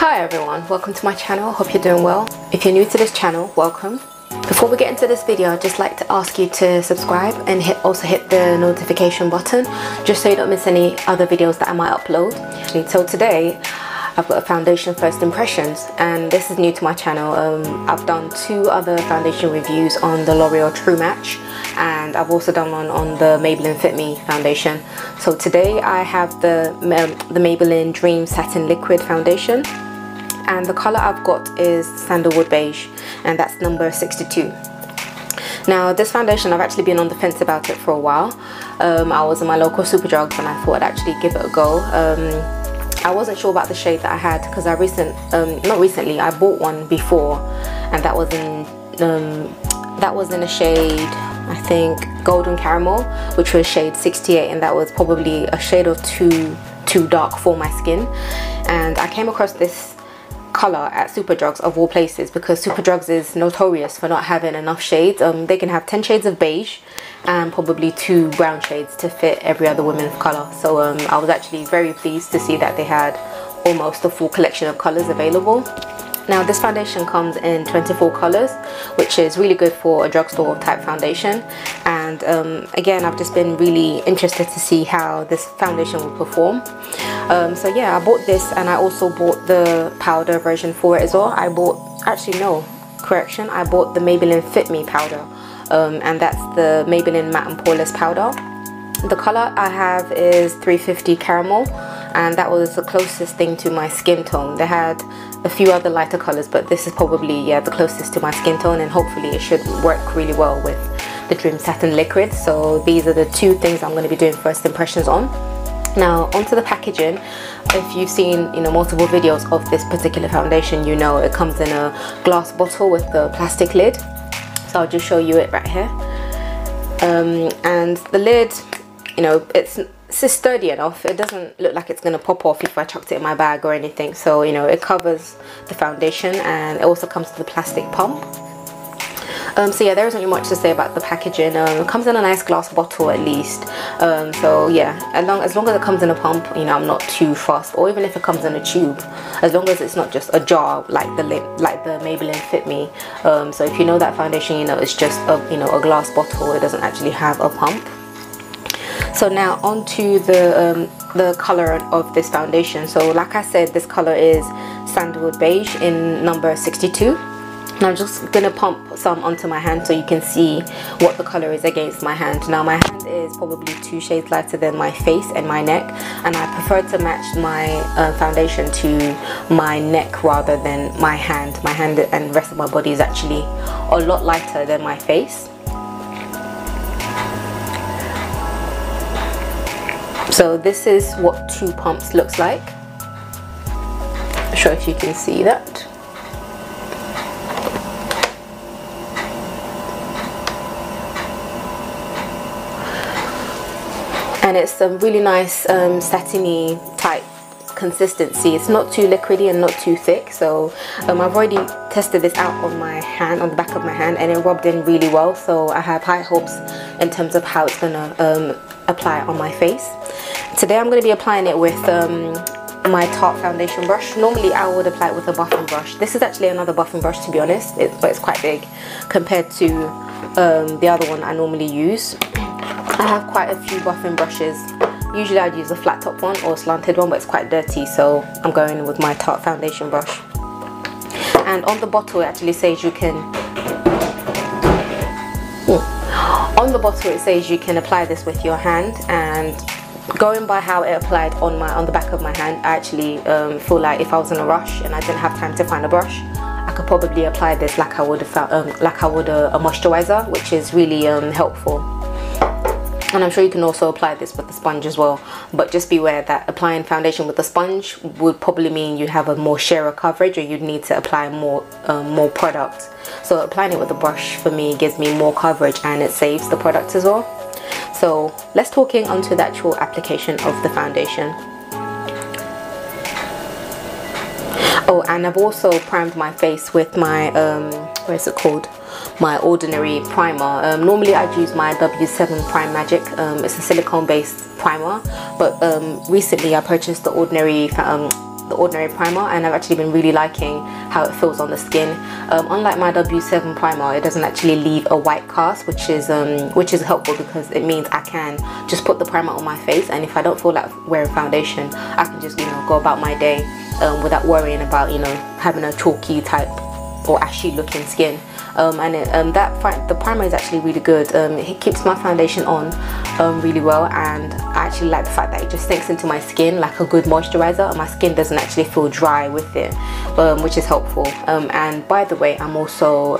Hi everyone, welcome to my channel. Hope you're doing well. If you're new to this channel, welcome. Before we get into this video, I'd just like to ask you to subscribe and also hit the notification button just so you don't miss any other videos that I might upload. So today I've got a foundation first impressions, and this is new to my channel. I've done 2 other foundation reviews on the L'Oreal True Match, and I've also done one on the Maybelline Fit Me foundation. So today I have the Maybelline Dream Satin Liquid foundation, and the color I've got is Sandalwood Beige, and that's number 62. Now this foundation, I've actually been on the fence about it for a while. I was in my local Superdrugs and I thought I'd actually give it a go. I wasn't sure about the shade that I had because I bought one before, and that was in a shade, I think, golden caramel, which was shade 68, and that was probably a shade or too dark for my skin. And I came across this color at Superdrugs of all places, because Superdrugs is notorious for not having enough shades. They can have 10 shades of beige and probably 2 brown shades to fit every other woman of color. So I was actually very pleased to see that they had almost a full collection of colors available. Now this foundation comes in 24 colors, which is really good for a drugstore type foundation. And again, I've just been really interested to see how this foundation will perform. So yeah, I bought this, and I also bought the powder version for it as well. I bought the Maybelline Fit Me powder, and that's the Maybelline Matte and Poreless powder. The color I have is 350 caramel, and that was the closest thing to my skin tone. They had a few other lighter colors, but this is probably, yeah, the closest to my skin tone, and hopefully it should work really well with the Dream Satin Liquid. So these are the 2 things I'm going to be doing first impressions on. Now onto the packaging. If you've seen multiple videos of this particular foundation, you know it comes in a glass bottle with the plastic lid. So I'll just show you it right here. And the lid, it's sturdy enough. It doesn't look like it's going to pop off if I chucked it in my bag or anything. So it covers the foundation, and it also comes with the plastic pump. So yeah, there isn't much to say about the packaging. It comes in a nice glass bottle at least. So yeah, as long as it comes in a pump, I'm not too fussed. Or even if it comes in a tube, as long as it's not just a jar like the Maybelline Fit Me. So if you know that foundation, it's just a glass bottle. It doesn't actually have a pump. So now onto the color of this foundation. So like I said, this color is Sandalwood Beige in number 62. And I'm just gonna pump some onto my hand so you can see what the color is against my hand. Now my hand is probably 2 shades lighter than my face and my neck, and I prefer to match my foundation to my neck rather than my hand. My hand and the rest of my body is actually a lot lighter than my face. So this is what 2 pumps looks like. I'm sure if you can see that. And it's a really nice satiny type consistency. It's not too liquidy and not too thick. So I've already tested this out on my hand, on the back of my hand, and it rubbed in really well. So I have high hopes in terms of how it's gonna apply on my face. Today I'm going to be applying it with my Tarte foundation brush. Normally I would apply it with a buffing brush. This is actually another buffing brush, to be honest, but it's quite big compared to the other one I normally use. I have quite a few buffing brushes. Usually I'd use a flat top one or a slanted one, but it's quite dirty, so I'm going in with my Tarte foundation brush. And on the bottle it actually says you can apply this with your hand, and going by how it applied on the back of my hand, I actually feel like if I was in a rush and I didn't have time to find a brush, I could probably apply this like I would a moisturizer, which is really helpful. And I'm sure you can also apply this with the sponge as well, but just beware that applying foundation with the sponge would probably mean you have a more sheerer coverage, or you'd need to apply more product. So applying it with a brush for me gives me more coverage, and it saves the product as well. So let's talking onto the actual application of the foundation. Oh, and I've also primed my face with my my ordinary primer. Normally I'd use my W7 Prime Magic. It's a silicone based primer, but recently I purchased the ordinary the ordinary primer, and I've actually been really liking how it feels on the skin. Unlike my W7 primer, it doesn't actually leave a white cast, which is helpful because it means I can just put the primer on my face, and if I don't feel like wearing foundation, I can just, you know, go about my day without worrying about, you know, having a chalky type or ashy looking skin. The primer is actually really good. It keeps my foundation on really well, and I actually like the fact that it just sinks into my skin like a good moisturizer, and my skin doesn't actually feel dry with it, which is helpful. And by the way, I'm also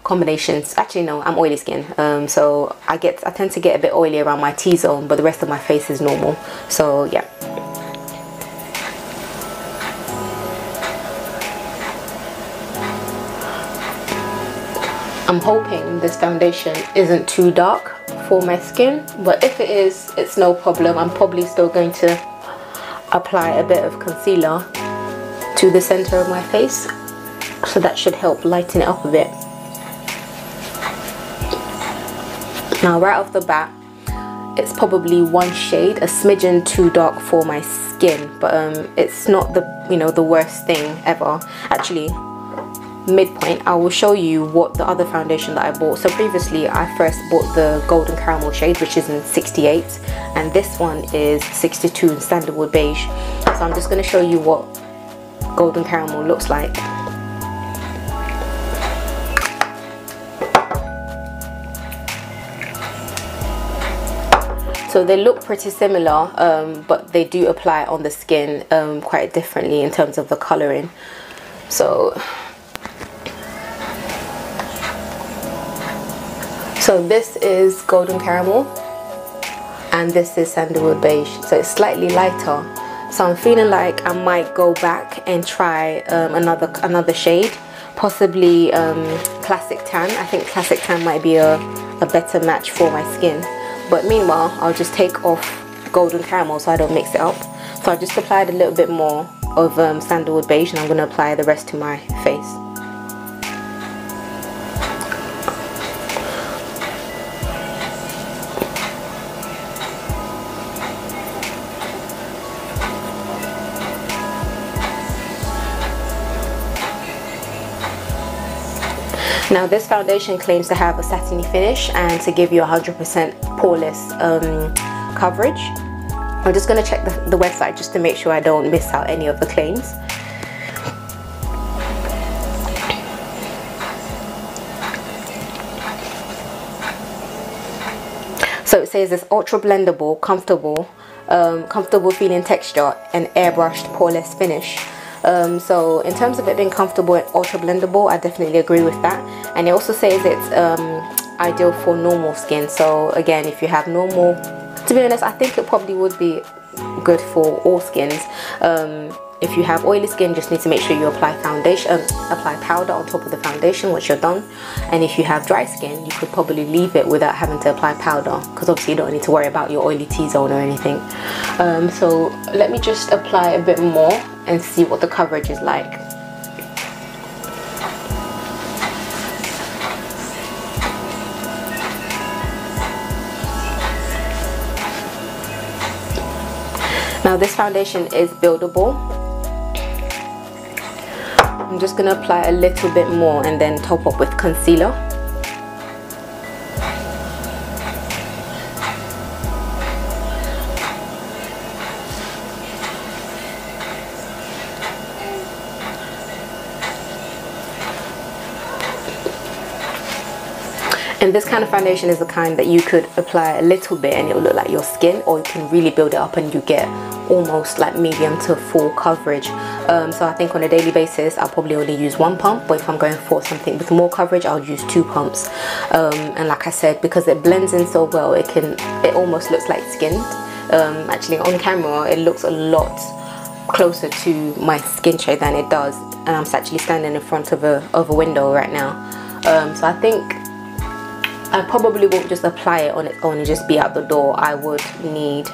combinations, actually no, I'm oily skin, so I tend to get a bit oily around my T-zone, but the rest of my face is normal. So yeah. I'm hoping this foundation isn't too dark for my skin, but if it is, it's no problem. I'm probably still going to apply a bit of concealer to the center of my face, so that should help lighten it up a bit. Now right off the bat, it's probably one shade, a smidgen too dark for my skin, but it's not the, you know, the worst thing ever. Actually, midpoint, I will show you what the other foundation that I bought. So previously I first bought the golden caramel shade, which is in 68, and this one is 62 in Sandalwood Beige. So I'm just going to show you what golden caramel looks like. So they look pretty similar, but they do apply on the skin quite differently in terms of the colouring. So this is golden caramel and this is Sandalwood Beige, so it's slightly lighter. So I'm feeling like I might go back and try another shade, possibly Classic Tan. I think Classic Tan might be a better match for my skin. But meanwhile, I'll just take off golden caramel so I don't mix it up. So I just applied a little bit more of Sandalwood Beige, and I'm going to apply the rest to my face. Now this foundation claims to have a satiny finish and to give you 100% poreless coverage. I'm just going to check the website just to make sure I don't miss out any of the claims. So it says it's ultra blendable, comfortable feeling texture and airbrushed poreless finish. So in terms of it being comfortable and ultra blendable, I definitely agree with that. And it also says it's ideal for normal skin. So again, if you have normal, to be honest, I think it probably would be good for all skins. If you have oily skin, just need to make sure you apply powder on top of the foundation once you're done. And if you have dry skin, you could probably leave it without having to apply powder, because obviously you don't need to worry about your oily T-zone or anything. So let me just apply a bit more and see what the coverage is like. Now this foundation is buildable. I'm just going to apply a little bit more and then top up with concealer. And this kind of foundation is the kind that you could apply a little bit and it will look like your skin, or you can really build it up and you get almost like medium to full coverage. So I think on a daily basis I'll probably only use one pump, but if I'm going for something with more coverage I'll use 2 pumps. And like I said, because it blends in so well, it almost looks like skinned. Actually on camera it looks a lot closer to my skin shade than it does, and I'm actually standing in front of a window right now. So I think I probably won't just apply it on its own and just be out the door. I would need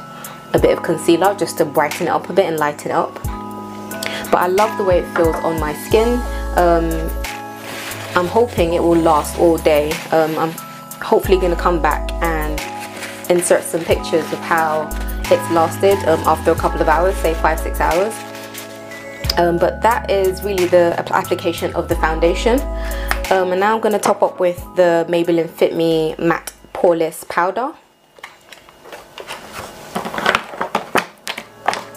a bit of concealer just to brighten it up a bit and lighten it up. But I love the way it feels on my skin. I'm hoping it will last all day. I'm hopefully going to come back and insert some pictures of how it's lasted after a couple of hours, say 5-6 hours. But that is really the application of the foundation. And now I'm going to top up with the Maybelline Fit Me Matte Poreless powder.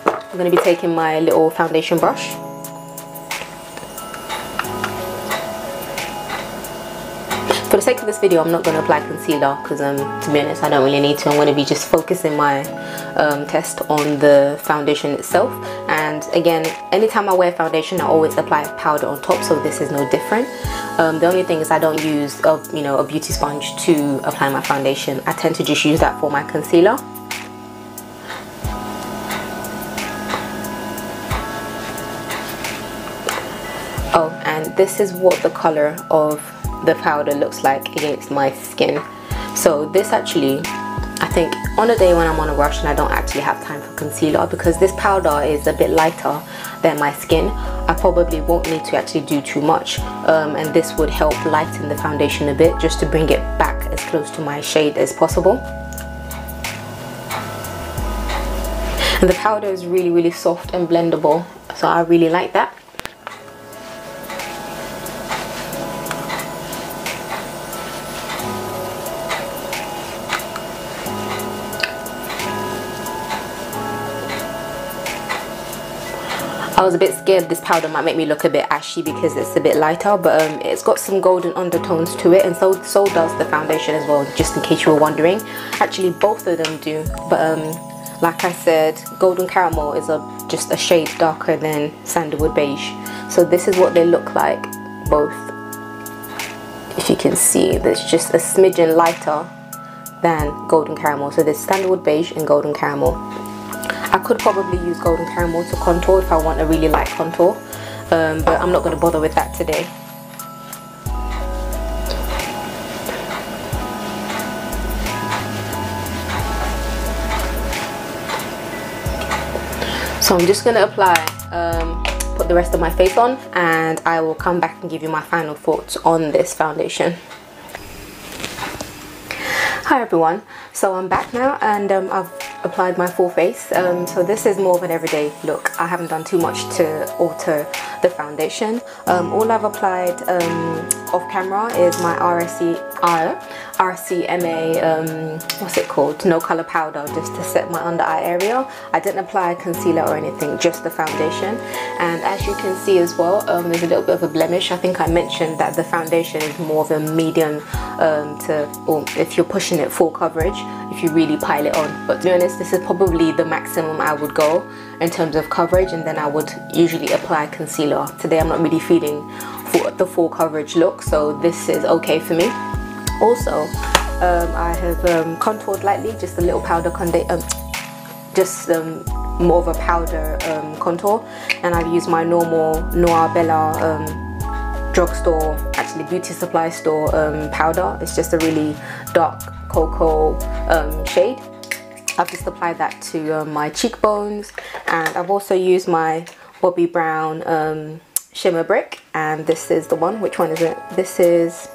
I'm going to be taking my little foundation brush. For the sake of this video, I'm not going to apply concealer because to be honest, I don't really need to. I'm going to be just focusing my test on the foundation itself. And again, anytime I wear foundation, I always apply powder on top, so this is no different. The only thing is I don't use a beauty sponge to apply my foundation. I tend to just use that for my concealer. Oh, and this is what the color of the powder looks like against my skin. So this actually, I think on a day when I'm on a rush and I don't actually have time for concealer, because this powder is a bit lighter than my skin, I probably won't need to actually do too much, and this would help lighten the foundation a bit just to bring it back as close to my shade as possible. And the powder is really soft and blendable, so I really like that. I was a bit scared this powder might make me look a bit ashy because it's a bit lighter, but it's got some golden undertones to it, and so does the foundation as well, just in case you were wondering. Actually, both of them do, but like I said, golden caramel is just a shade darker than sandalwood beige. So this is what they look like, both. If you can see, there's just a smidgen lighter than golden caramel. So there's sandalwood beige and golden caramel. I could probably use golden caramel to contour if I want a really light contour, but I'm not going to bother with that today. So I'm just going to apply, put the rest of my face on, and I will come back and give you my final thoughts on this foundation. Hi everyone, so I'm back now, and I've applied my full face. So this is more of an everyday look. I haven't done too much to alter the foundation. All I've applied off camera is my RCMA, what's it called? No color powder, just to set my under eye area. I didn't apply concealer or anything, just the foundation. And as you can see as well, there's a little bit of a blemish. I think I mentioned that the foundation is more of a medium or if you're pushing it full coverage, if you really pile it on. But to be honest, this is probably the maximum I would go in terms of coverage, and then I would usually apply concealer. Today I'm not really feeling the full coverage look, so this is okay for me. Also, I have contoured lightly, just a little powder more of a powder contour, and I've used my normal Noir Bella drugstore, actually beauty supply store powder. It's just a really dark cocoa shade. I've just applied that to my cheekbones, and I've also used my Bobbi Brown shimmer brick, and this is the one. Which one is it? This is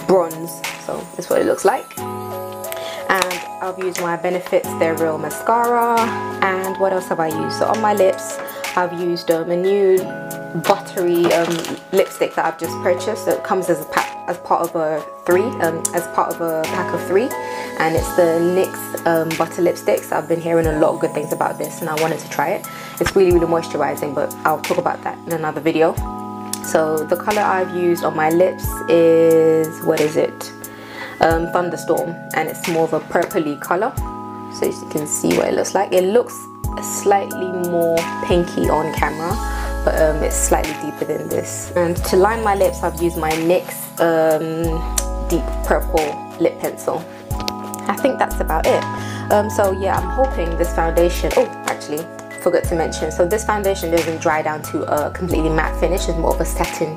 bronze, so this is what it looks like. And I've used my Benefit They're Real mascara, and what else have I used? So on my lips, I've used a new buttery lipstick that I've just purchased. So it comes as a pack, as part of a pack of 3, and it's the NYX butter lipsticks. I've been hearing a lot of good things about this, and I wanted to try it. It's really moisturizing, but I'll talk about that in another video. So the color I've used on my lips is, what is it? Thunderstorm, and it's more of a purpley color. So as you can see what it looks like. It looks slightly more pinky on camera, but it's slightly deeper than this. And to line my lips, I've used my NYX deep purple lip pencil. I think that's about it. So yeah, I'm hoping this foundation, oh actually forgot to mention, so this foundation doesn't dry down to a completely matte finish. It's more of a satin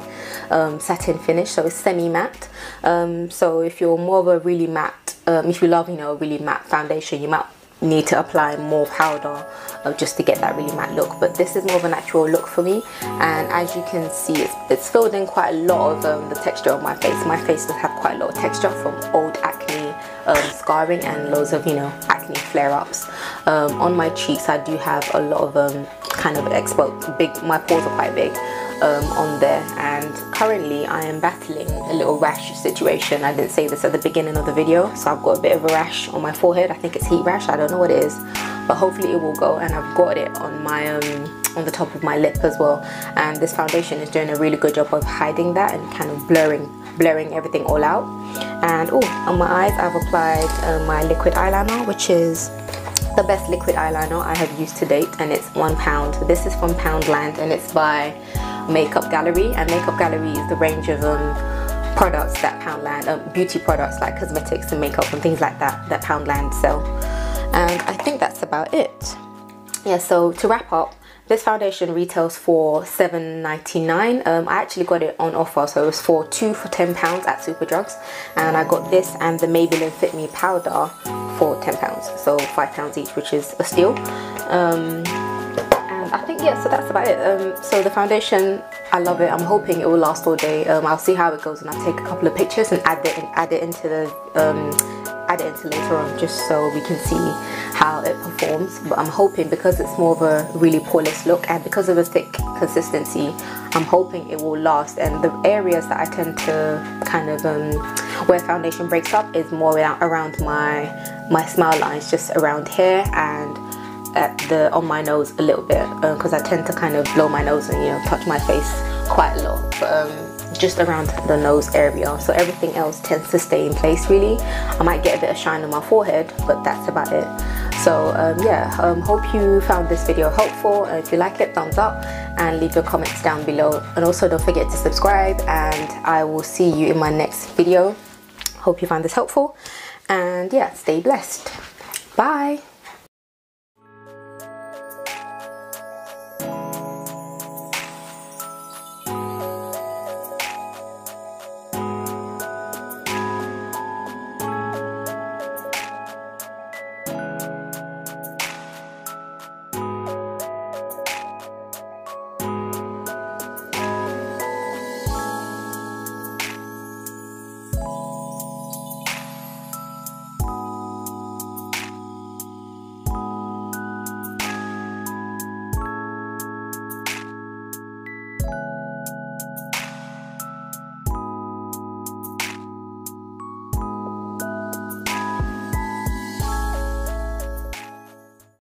finish, so it's semi-matte. So if you're more of a really matte, if you love a really matte foundation, you might need to apply more powder just to get that really matte look, but this is more of a natural look for me. And as you can see, it's filled in quite a lot of the texture of my face. My face does have quite a lot of texture from old acne scarring and loads of acne flare-ups. On my cheeks I do have a lot of kind of exposed, big, my pores are quite big on there. And currently I am battling a little rash situation. I didn't say this at the beginning of the video, so I've got a bit of a rash on my forehead. I think it's heat rash, I don't know what it is, but hopefully it will go. And I've got it on my on the top of my lip as well, and this foundation is doing a really good job of hiding that and kind of blurring everything all out. And oh, on my eyes I've applied my liquid eyeliner, which is the best liquid eyeliner I have used to date, and it's £1. This is from Poundland and it's by Makeup Gallery, and Makeup Gallery is the range of products that Poundland, beauty products like cosmetics and makeup and things like that, that Poundland sell. And I think that's about it. Yeah, so to wrap up, this foundation retails for £7.99. I actually got it on offer, so it was for 2 for £10 at Superdrugs, and I got this and the Maybelline Fit Me powder for £10, so £5 each, which is a steal. And I think, yeah, so that's about it. So the foundation, I love it. I'm hoping it will last all day. I'll see how it goes, and I'll take a couple of pictures and add it into later on, just so we can see how it performs. But I'm hoping, because it's more of a really poreless look and because of a thick consistency, I'm hoping it will last. And the areas that I tend to kind of where foundation breaks up is more around my smile lines, just around here and on my nose a little bit, because I tend to kind of blow my nose and, you know, touch my face quite a lot, but just around the nose area. So everything else tends to stay in place really. I might get a bit of shine on my forehead, but that's about it. So yeah, hope you found this video helpful. If you like it, thumbs up and leave your comments down below, and also don't forget to subscribe, and I will see you in my next video. Hope you found this helpful, and yeah, stay blessed. Bye.